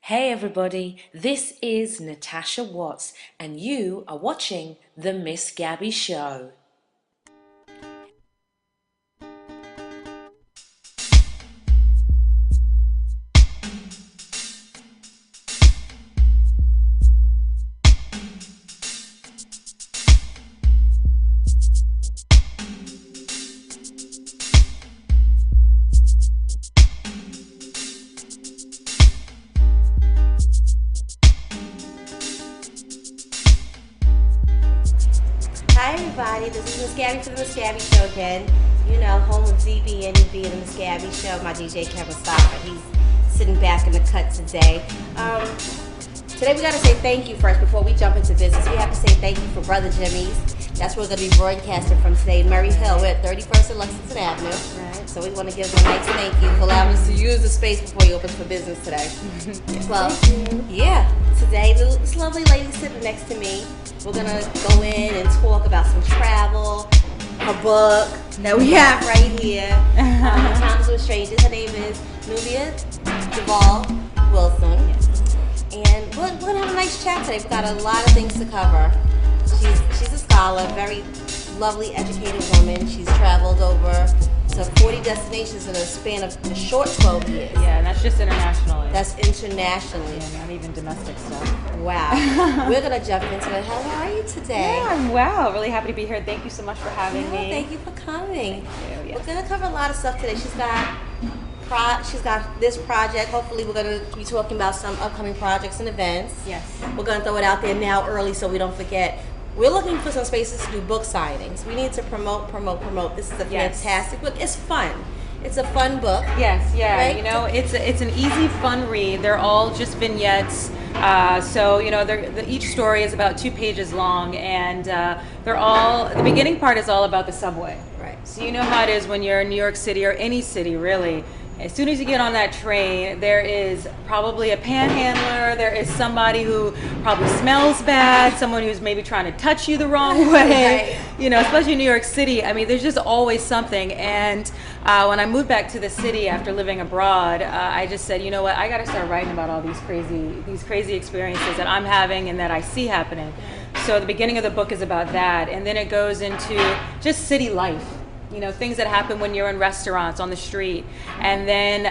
Hey everybody, this is Natasha Watts and you are watching The Miss Gabby Show. Hi everybody, this is Miss Gabby for the Miss Gabby Show again. You know, home of ZB and Nubia and the Miss Gabby Show. My DJ Kevin Stopper, he's sitting back in the cut today. Today we got to say thank you first before we jump into business. We have to say thank you for Brother Jimmy's. That's where we're going to be broadcasting from today in Murray Hill. We're at 31st and Lexington Avenue. Right. So we want to give them a nice thank you for allowing us to use the space before he opens for business today. Well, yeah, today this lovely lady sitting next to me. We're going to go in and talk about some travel, her book that we have right here, Encounters with Strangers. Her name is Nubia DuVall Wilson. And we're going to have a nice chat today. We've got a lot of things to cover. She's a scholar, very lovely, educated woman. She's traveled over to 40 destinations in a span of a short 12 years. Yeah, and that's just internationally. That's internationally. Yeah, not even domestic stuff. Wow. We're going to jump into it. How are you today? Yeah, I'm well. Really happy to be here. Thank you so much for having me. Thank you for coming. Thank you. Yes. We're going to cover a lot of stuff today. She's got this project. Hopefully we're going to be talking about some upcoming projects and events. Yes. We're going to throw it out there now early so we don't forget. We're looking for some spaces to do book signings. We need to promote. This is a fantastic book. It's fun. It's a fun book. Yes, yeah. Right? You know, it's an easy, fun read. They're all just vignettes. So, you know, each story is about 2 pages long, and the beginning part is all about the subway. Right. So you know how it is when you're in New York City or any city, really. As soon as you get on that train, there is probably a panhandler, there is somebody who probably smells bad, someone who's maybe trying to touch you the wrong way, Right. You know, especially in New York City. I mean, there's just always something. And when I moved back to the city after living abroad, I just said, you know what, I got to start writing about all these crazy experiences that I'm having and that I see happening. So the beginning of the book is about that, and then it goes into just city life. You know, things that happen when you're in restaurants, on the street. And then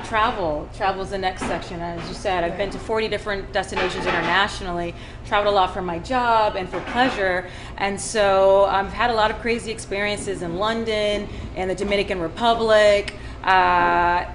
travel's the next section. As you said, I've been to 40 different destinations internationally, traveled a lot for my job and for pleasure. And so I've had a lot of crazy experiences in London and the Dominican Republic. I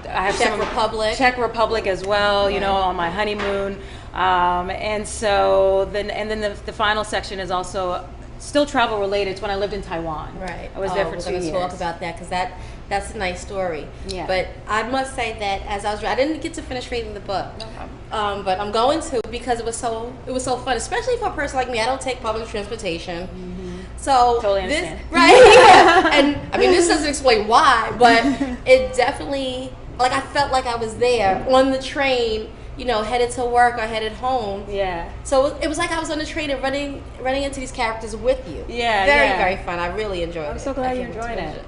have Czech Republic as well, you know, on my honeymoon. And so then the final section is also still travel related. It's when I lived in Taiwan. Right. I was there for 2 years. We're going to talk about that because that's a nice story. Yeah. But I must say that as I didn't get to finish reading the book. No problem. But I'm going to because it was so fun, especially for a person like me. I don't take public transportation. Mm-hmm. So totally understand. Right? Yeah. And I mean, this doesn't explain why, but it definitely, like, I felt like I was there on the train, you know, headed to work or headed home. Yeah. So it was like I was on the train and running into these characters with you. Yeah. Very fun. I really enjoyed it. I'm so glad you enjoyed it.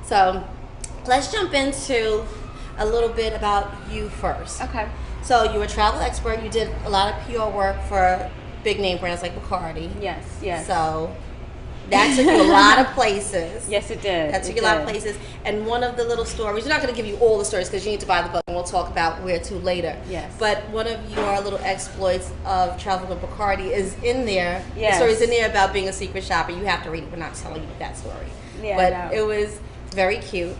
So let's jump into a little bit about you first. Okay. So you're a travel expert. You did a lot of PR work for big name brands like Bacardi. Yes. So that took you a lot of places. Yes, it did. That took you a lot of places. And one of the little stories, we're not going to give you all the stories because you need to buy the book and we'll talk about where to later. Yes. But one of your little exploits of traveling with Bacardi is in there. Yes. The story's in there about being a secret shopper. You have to read it. We're not telling you that story. Yeah, but it was very cute.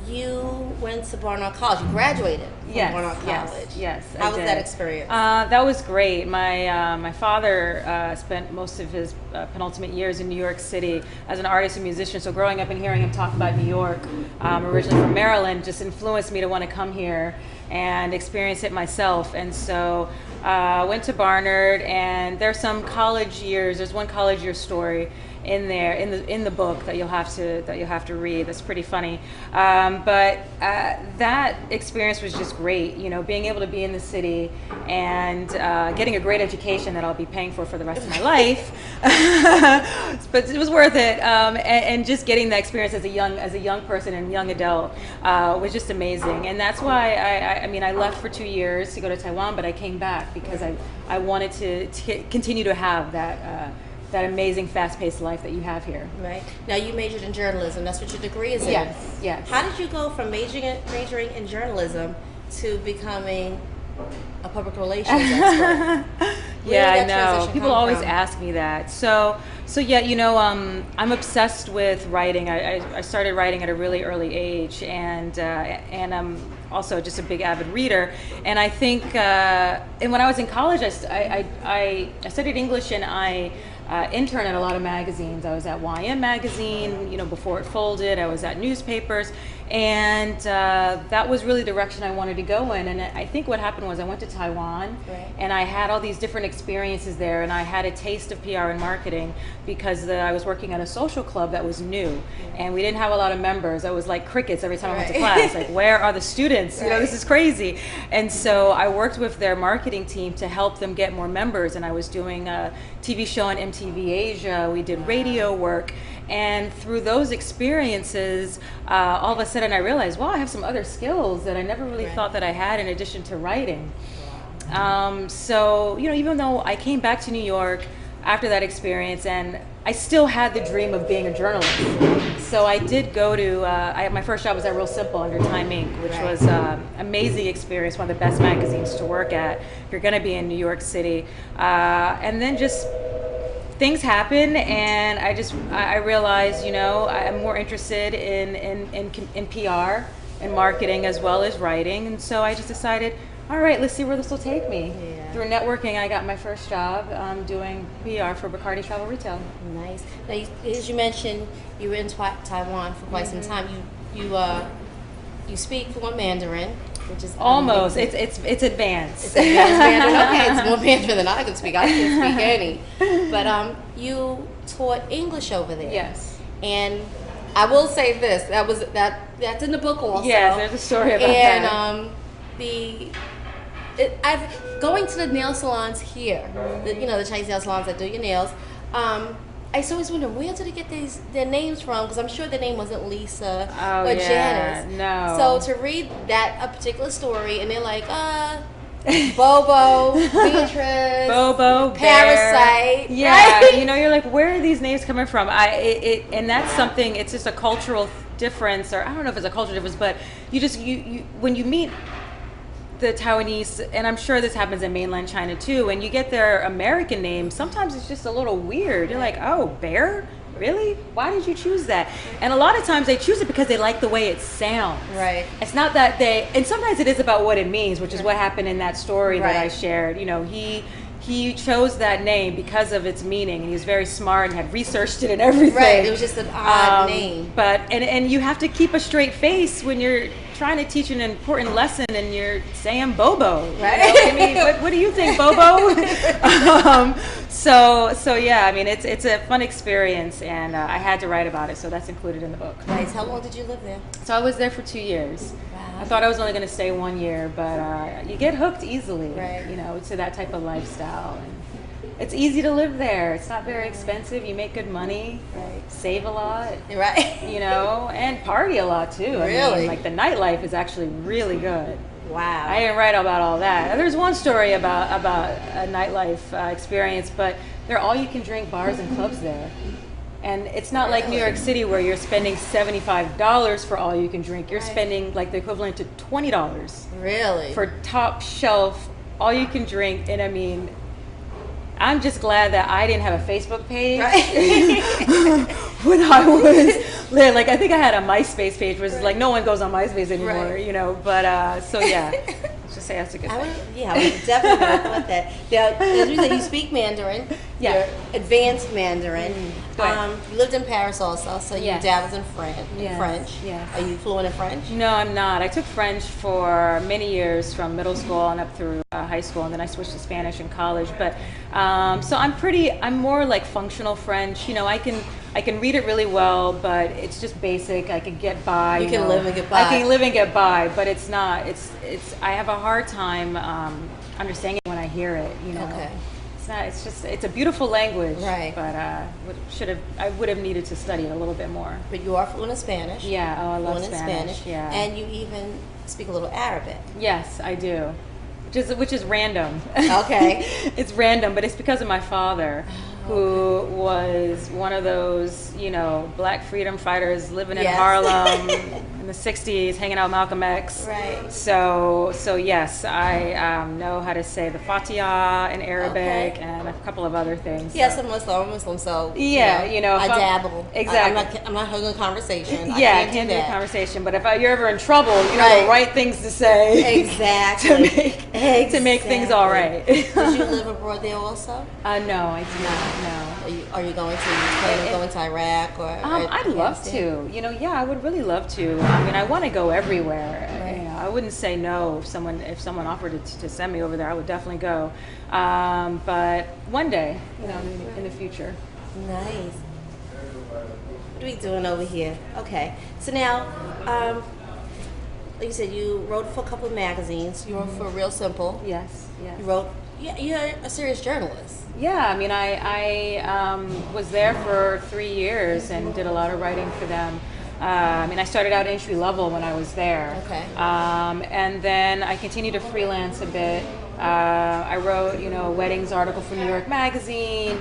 You went to Barnard College. You graduated from Barnard College. Yes. How was that experience? That was great. My father spent most of his penultimate years in New York City as an artist and musician. So growing up and hearing him talk about New York, originally from Maryland, just influenced me to want to come here and experience it myself. And so went to Barnard, and there's some college years. There's one college year story. in there in the book that you'll have to read. That's pretty funny. But that experience was just great. You know, being able to be in the city and getting a great education that I'll be paying for the rest of my life. But it was worth it. And just getting that experience as a young person and young adult was just amazing. And that's why I left for 2 years to go to Taiwan, but I came back because I wanted to continue to have that amazing fast-paced life that you have here. Right. Now you majored in journalism. That's what your degree is in. Yes. How did you go from majoring in journalism to becoming a public relations expert? Yeah, I know. People always ask me that. So yeah, you know, I'm obsessed with writing. I started writing at a really early age, and I'm also just a big avid reader. And I think, and when I was in college, I studied English, and I interned at a lot of magazines. I was at YM magazine, you know, before it folded. I was at newspapers, and that was really the direction I wanted to go in. And I think what happened was I went to Taiwan, and I had all these different experiences there, and I had a taste of PR and marketing because I was working at a social club that was new, and we didn't have a lot of members. I was like crickets every time I went to class. Like, where are the students? You know, this is crazy. And so I worked with their marketing team to help them get more members, and I was doing a TV show on MTV Asia. We did radio work. And through those experiences, all of a sudden I realized, wow, I have some other skills that I never really thought that I had in addition to writing. So, you know, even though I came back to New York after that experience, and I still had the dream of being a journalist. So I did go to, my first job was at Real Simple under Time Inc., which was an amazing experience, one of the best magazines to work at if you're going to be in New York City. And then just things happen, and I realized, you know, I'm more interested in PR and marketing as well as writing, and so I just decided, all right, let's see where this will take me. Through networking, I got my first job doing PR for Bacardi Travel Retail. Nice. Now, as you mentioned, you were in Taiwan for quite some time. You speak fluent Mandarin, which is almost. It's advanced. It's advanced Mandarin. Okay, it's more Mandarin than I can speak. I can't speak any. But you taught English over there. Yes. And I will say this: that's in the book also. Yes, there's a story about that. And going to the nail salons here, the Chinese nail salons that do your nails. I always wonder, where did they get their names from? Because I'm sure their name wasn't Lisa or Janice. No. So to read a particular story, and they're like, Bobo, Beatrice, Bobo, Parasite. Bear. Yeah, right? you know, you're like, where are these names coming from? And that's something. It's just a cultural difference, or I don't know if it's a cultural difference, but you when you meet the Taiwanese, and I'm sure this happens in mainland China too, when you get their American names, sometimes it's just a little weird. You're like, oh, Bear? Really? Why did you choose that? And a lot of times they choose it because they like the way it sounds. Right. It's not that and sometimes it is about what it means, which is what happened in that story that I shared. You know, he chose that name because of its meaning, and he was very smart and had researched it and everything. Right, it was just an odd name. But and you have to keep a straight face when you're trying to teach an important lesson and you're saying Bobo. Right. You know? I mean, what do you think, Bobo? So yeah, I mean, it's a fun experience, and I had to write about it, so that's included in the book. Nice. How long did you live there? So I was there for 2 years. Wow. I thought I was only going to stay 1 year, but you get hooked easily, you know, to that type of lifestyle. And it's easy to live there. It's not very expensive. You make good money, save a lot, you know, and party a lot too. Really? I mean, like the nightlife is actually really good. Wow. I didn't write about all that. There's one story about a nightlife experience, but they're all-you-can-drink bars and clubs there. And it's not like New York City where you're spending $75 for all you can drink. You're spending like the equivalent to $20. Really? For top shelf, all you can drink. And I mean, I'm just glad that I didn't have a Facebook page when I was there. Like, I think I had a MySpace page, which is like no one goes on MySpace anymore, you know. But so yeah, just say that's a good I thing. would, yeah, I would definitely recommend that. Now, as you said, you speak Mandarin. Yeah. You're advanced Mandarin. Right. You lived in Paris also, so you Yes. dabbled in Yes, French. yes. Are you fluent in French? No, I'm not. I took French for many years from middle school and up through high school, and then I switched to Spanish in college. But so I'm more like functional French. You know, I can read it really well, but it's just basic. I can get by. You can live and get by. I can live and get by, but it's not. I have a hard time understanding it when I hear it. You know. Okay. It's not. It's just. It's a beautiful language. Right. But I would have needed to study it a little bit more. But you are fluent in Spanish. Yeah. Oh, I love Fluent in Spanish. Yeah. And you even speak a little Arabic. Yes, I do. Which is random. Okay. It's random, but it's because of my father, who was one of those, you know, black freedom fighters living in Yes. Harlem in the 60s, hanging out with Malcolm X. Right. So yes, I know how to say the Fatiha in Arabic Okay. and a couple of other things. Yes, so. I'm Muslim, so Yeah, you know, I if I'm- dabble. Exactly. I'm not holding a conversation. Yeah, I I can't do that. a conversation, but if you're ever in trouble, you know Right. the right things to say. Exactly. to make things all right. Did you live abroad there also? No, I do not. No. Are you going to plan on going to Iraq or? I'd love to. You know, yeah, I would really love to. I mean, I want to go everywhere. Right. You know, I wouldn't say no if someone offered to send me over there. I would definitely go. But one day, you know, in the future. Nice. What are we doing over here? Okay. So now, like you said, you wrote for a couple of magazines. You wrote for Real Simple. Yes. Yes. You wrote. Yeah, you're a serious journalist. Yeah, I mean, I was there for 3 years and did a lot of writing for them. I mean, I started out entry level when I was there. Okay. And then I continued to freelance a bit. I wrote, you know, a weddings article for New York Magazine,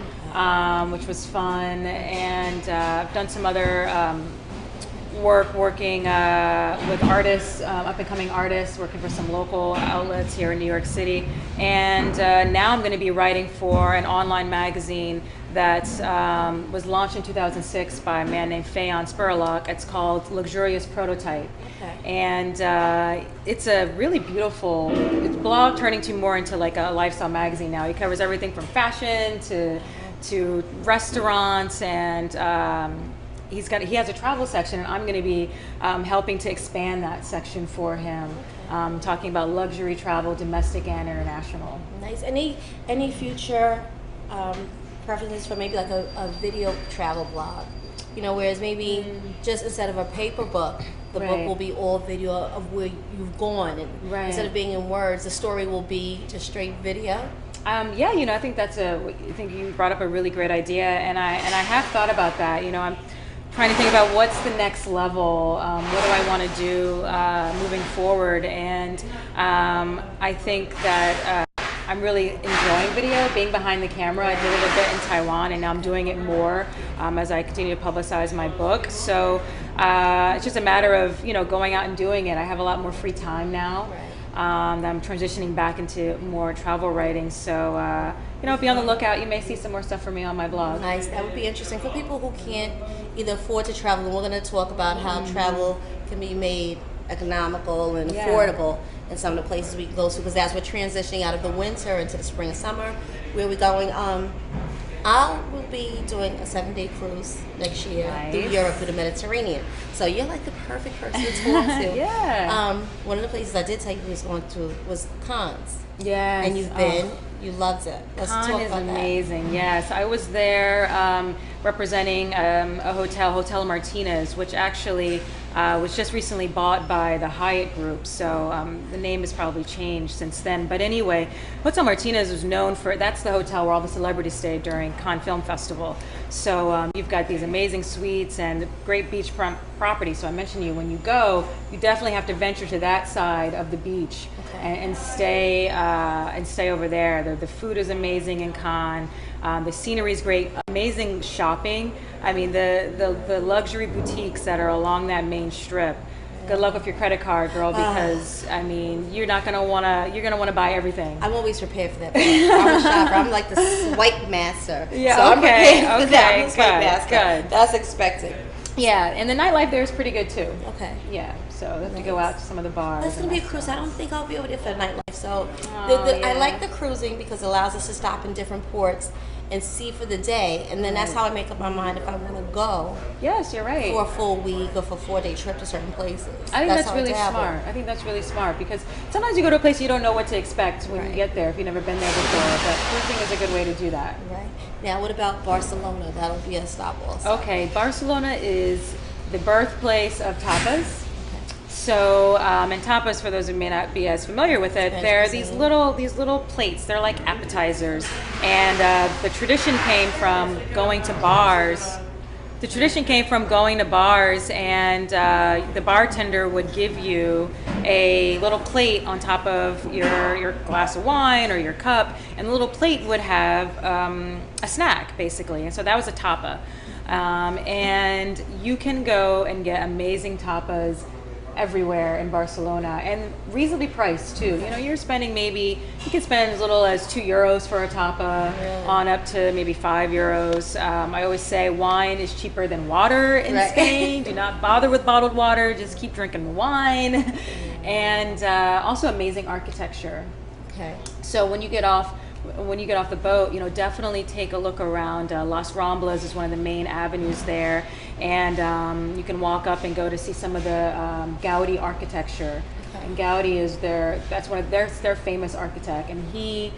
which was fun, and I've done some other working with artists, up-and-coming artists, working for some local outlets here in New York City. And now I'm going to be writing for an online magazine that was launched in 2006 by a man named Fayon Spurlock. It's called Luxurious Prototype. Okay. And it's a really beautiful blog turning to more into like a lifestyle magazine now. He covers everything from fashion to restaurants, and he has a travel section, and I'm going to be helping to expand that section for him, talking about luxury travel, domestic and international. Nice. Any future preferences for maybe like a video travel blog? You know, whereas maybe just instead of a paper book, the book Right. will be all video of where you've gone, and Right. instead of being in words, the story will be just straight video. Yeah, you know, I think I think you brought up a really great idea, and I have thought about that. You know, I'm trying to think about what's the next level. What do I want to do moving forward? And I think that I'm really enjoying video, being behind the camera. I did it a bit in Taiwan, and now I'm doing it more as I continue to publicize my book. So it's just a matter of, you know, going out and doing it. I have a lot more free time now. Right. I'm transitioning back into more travel writing. So, you know, be on the lookout. You may see some more stuff from me on my blog. Nice. That would be interesting for people who can't either afford to travel. And we're going to talk about how travel can be made economical and Yeah. affordable in some of the places we go to, because as we're transitioning out of the winter into the spring and summer, where we're going. I will be doing a 7-day cruise next year through Nice. Europe, through the Mediterranean. So you're like the perfect person to talk to. Yeah. One of the places I did tell you was going to was Cannes. Yes. And you've been, you loved it. Let's Cannes talk is about amazing. Yes, I was there representing a Hotel Martinez, which actually was just recently bought by the Hyatt Group. So the name has probably changed since then. But anyway, Hotel Martinez was known for, that's the hotel where all the celebrities stayed during Cannes Film Festival. So you've got these amazing suites and great beach property. So I mentioned to you, when you go, you definitely have to venture to that side of the beach. Okay. And stay over there. The food is amazing in Cannes. The scenery is great. Amazing shopping. I mean, the luxury boutiques that are along that main strip. Good luck with your credit card, girl, because I mean, you're gonna wanna buy everything. I'm always prepared for that. I'm a shopper. I'm like the swipe master. Yeah, so I'm okay, prepared for that. I'm okay, the swipe good, master. good. That's expected. Yeah, and the nightlife there is pretty good too. Okay. Yeah. So we have to go out to some of the bars. That's and gonna be a cruise. I restaurants. don't think I'll be over there for the nightlife. So Oh, I yeah. like the cruising because it allows us to stop in different ports and see for the day, and then that's how I make up my mind if I want to go Yes, you're right. for a full week or for a 4-day trip to certain places. I think that's how I really dabble. smart. I think that's really smart because sometimes you go to a place you don't know what to expect when you Right. get there if you've never been there before. But cruising is a good way to do that. Right. Now, what about Barcelona? That'll be a stop also. Okay, Barcelona is the birthplace of tapas. So, and tapas, for those who may not be as familiar with it, Spanish they're cuisine. these little plates. They're like appetizers, and the tradition came from going to bars. The tradition came from going to bars, and the bartender would give you a little plate on top of your glass of wine or your cup, and the little plate would have a snack, basically. And so that was a tapa. And you can go and get amazing tapas everywhere in Barcelona and reasonably priced too. You know, you're spending you can spend as little as €2 for a tapa on up to maybe €5. I always say wine is cheaper than water in Right. Spain. Do not bother with bottled water, just keep drinking the wine. And also amazing architecture. Okay. So when you get off the boat, you know, definitely take a look around. Las Ramblas is one of the main avenues there, and you can walk up and go to see some of the Gaudi architecture. Okay. And Gaudi is their famous architect, and he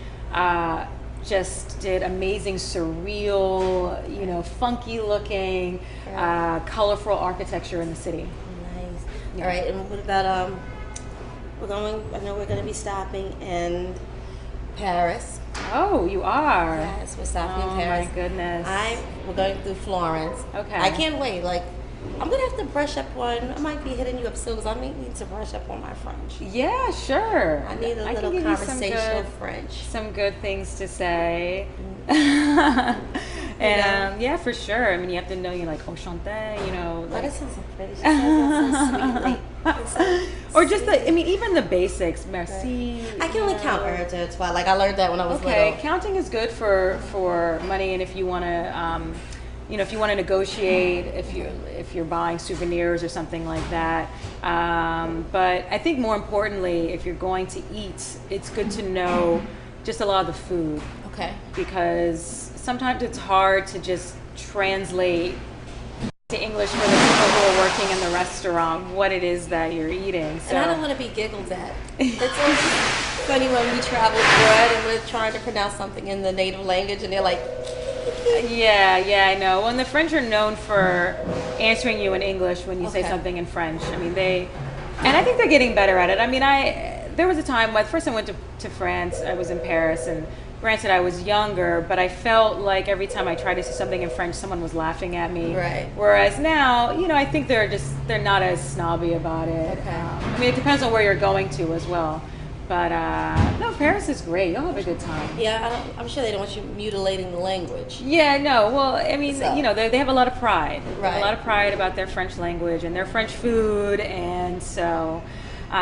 just did amazing, surreal, you know, funky looking, colorful architecture in the city. Nice. Yeah. All right. And what about I know we're going to be stopping in Paris. Oh, you are. Yes, we're stopping Oh in Paris. my goodness. We're going through Florence. Okay. I can't wait. Like, I'm gonna have to brush up on. I might be hitting you up soon because I may need to brush up on my French. Yeah, sure. I need a can little give you some conversational good- French. Some good things to say. know? And yeah, for sure. I mean, you have to know you like enchanté, you know, Why like, does it sound so pretty? She says that so sweetly. It's so or just sweet. even the basics. Merci. I can only count un, deux, trois. Like I learned that when I was Okay, little. counting is good for money, and if you want to, you know, if you want to negotiate, if you're buying souvenirs or something like that. But I think more importantly, if you're going to eat, it's good to know just a lot of the food, Okay. because sometimes it's hard to just translate to English for the people who are working in the restaurant what it is that you're eating. So And I don't want to be giggled at. It's always funny when we travel abroad and we're trying to pronounce something in the native language and they're like, Yeah, I know. Well, and the French are known for answering you in English when you say Okay. something in French. I mean, and I think they're getting better at it. I mean, there was a time when first I went to France, I was in Paris, and granted I was younger, but I felt like every time I tried to say something in French, someone was laughing at me. Right. Whereas now, you know, I think they're not as snobby about it. Okay. I mean, it depends on where you're going to as well. But no, Paris is great. You'll have a good time. yeah, I'm sure they don't want you mutilating the language. Yeah, no. Well, I mean, So- you know, they have a lot of pride. They have Right. a lot of pride about their French language and their French food, and so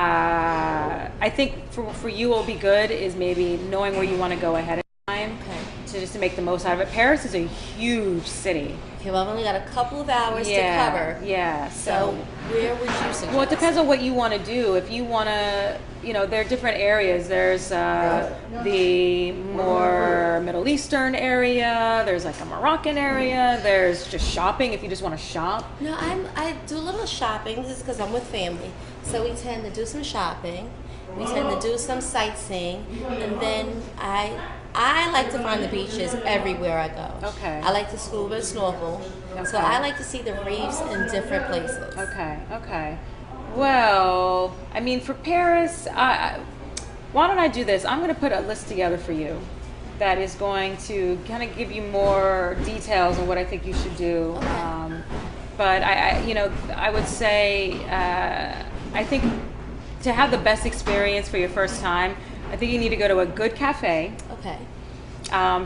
I think for you, what will be good is maybe knowing where you want to go ahead of time, just to make the most out of it. Paris is a huge city. Okay, well, I've only got a couple of hours to Yeah, cover. yeah. So where would you suggest? Well, it depends on what you want to do. If you want to, you know, there are different areas. There's the more Middle Eastern area. There's like a Moroccan area. There's just shopping if you just want to shop. No, I do a little shopping. This is because I'm with family. So we tend to do some shopping. We tend to do some sightseeing. And then I like to find the beaches everywhere I go. Okay. I like to scuba and snorkel. So Okay. I like to see the reefs in different places. Okay. Well, I mean, for Paris, why don't I do this? I'm going to put a list together for you that is going to kind of give you more details on what I think you should do. Okay. But I would say, I think to have the best experience for your first time, I think you need to go to a good cafe. Okay.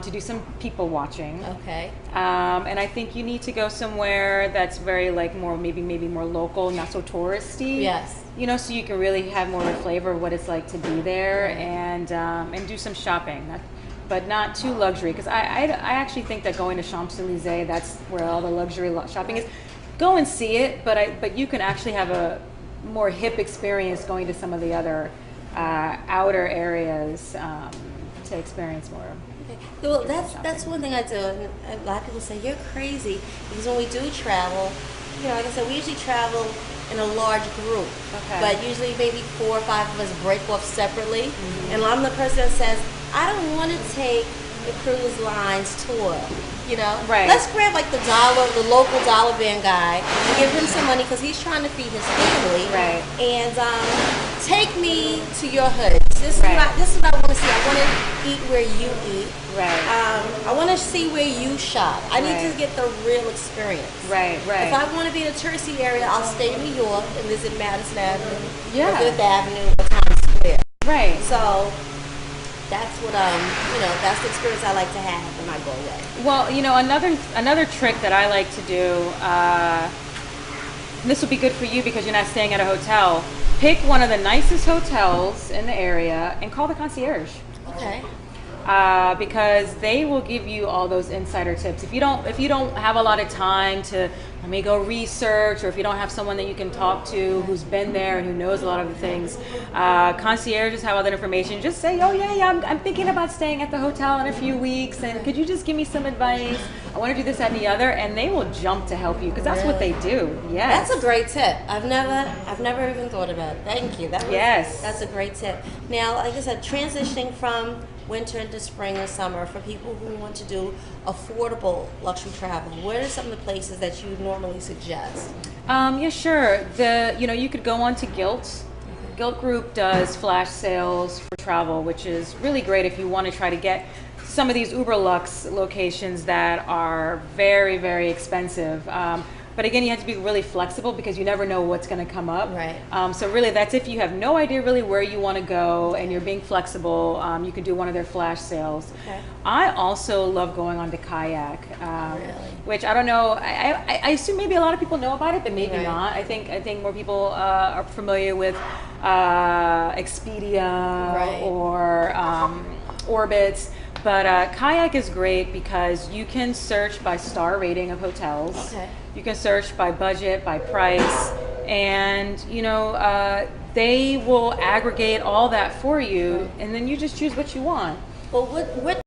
To do some people watching. Okay. And I think you need to go somewhere that's very like more maybe more local, not so touristy. Yes. You know, so you can really have more of a flavor of what it's like to be there, and do some shopping, but not too luxury. Because I actually think that going to Champs-Élysées, that's where all the luxury shopping is. Go and see it, but you can actually have a more hip experience going to some of the other outer areas to experience more. Well, that's one thing I do. And a lot of people say you're crazy because when we do travel, like I said, we usually travel in a large group, but usually maybe 4 or 5 of us break off separately. And I'm the person that says I don't want to take the cruise lines tour. Right. Let's grab like the local dollar van guy, and give him some money because he's trying to feed his family. Right. And take me to your hood. This is what I want to see. I want to eat where you eat. Right. I want to see where you shop. I need to get the real experience. Right. If I want to be in a touristy area, I'll stay in New York and visit Madison Avenue, Yeah. or Fifth Avenue, or Times Square. Right. So that's what that's the experience I like to have when I go away. Well, another trick that I like to do, and this will be good for you because you're not staying at a hotel. Pick one of the nicest hotels in the area and call the concierge. Okay. Because they will give you all those insider tips. If you don't have a lot of time to go research, or if you don't have someone that you can talk to who's been there and who knows a lot of the things, concierges have all that information. Just say, oh yeah, I'm thinking about staying at the hotel in a few weeks, and could you just give me some advice? I want to do this, that, and the other, and they will jump to help you because that's what they do. Yes. That's a great tip. I've never even thought about it. Thank you. That's a great tip. Now, like I said, transitioning from winter into spring and summer, for people who want to do affordable luxury travel, what are some of the places that you normally suggest? Yeah, sure. You could go on to Gilt. Gilt Group does flash sales for travel, which is really great if you want to try to get some of these uber luxe locations that are very, very expensive. But again, you have to be really flexible because you never know what's going to come up. Right. So really, that's if you have no idea really where you want to go and you're being flexible, you can do one of their flash sales. Okay. I also love going on to kayak, Really? which I don't know. I assume maybe a lot of people know about it, but maybe not. I think more people are familiar with Expedia or Orbitz. But kayak is great because you can search by star rating of hotels. Okay. You can search by budget, by price, and they will aggregate all that for you, and then you just choose what you want. Well, what